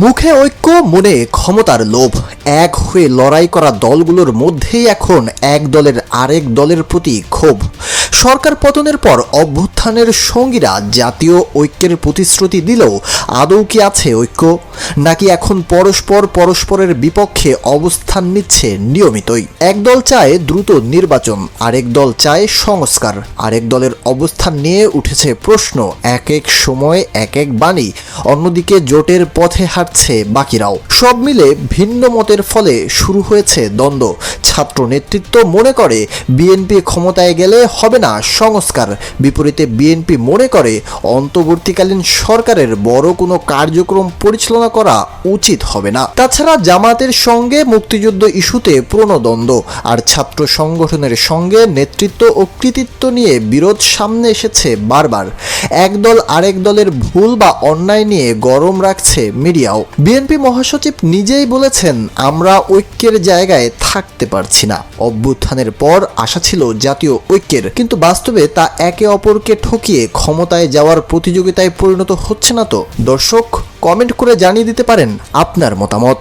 মুখে ঐক্য, মনে ক্ষমতার লোভ, এক হয়ে লড়াই করা দলগুলোর মধ্যেই এখন এক দলের আরেক দলের প্রতি ক্ষোভ। সরকার পতনের পর অভ্যুত্থানের সঙ্গীরা জাতীয় ঐক্যের প্রতিশ্রুতি দিলেও আদৌ কি আছে ঐক্য, নাকি এখন পরস্পরের বিপক্ষে অবস্থান নিচ্ছে নিয়মিতই? এক দল চায় দ্রুত নির্বাচন, আরেক দল চায় সংস্কার, আরেক দলের অবস্থান নিয়ে উঠেছে প্রশ্ন, এক এক সময় এক এক বাণী। অন্যদিকে জোটের পথে হাঁটছে বাকিরাও। সব মিলে ভিন্ন মতের ফলে শুরু হয়েছে দ্বন্দ্ব। ছাত্র নেতৃত্ব মনে করে বিএনপি ক্ষমতায় গেলে হবে না সংস্কার, বিপরীতে বিএনপি মনে করে অন্তর্বর্তীকালীন সরকারের বড় কোনো কার্যক্রম পরিচালনা করা উচিত হবে না। তাছাড়া জামাতের সঙ্গে মুক্তিযুদ্ধ ইস্যুতে পুরনো দ্বন্দ্ব, আর ছাত্র সংগঠনের সঙ্গে নেতৃত্ব ও কৃতিত্ব নিয়ে বিরোধ সামনে এসেছে বারবার। এক দল আরেক দলের ভুল বা অন্যায় নিয়ে গরম রাখছে মিডিয়াও। বিএনপি মহাসচিব নিজেই বলেছেন, আমরা ঐক্যের জায়গায় থাকতে পারছি না। অভ্যুত্থানের পর আশা ছিল জাতীয় ঐক্যের, কিন্তু বাস্তবে তা একে অপরকে ঠকিয়ে ক্ষমতায় যাওয়ার প্রতিযোগিতায় পরিণত হচ্ছে না তো? দর্শক, কমেন্ট করে জানিয়ে দিতে পারেন আপনার মতামত।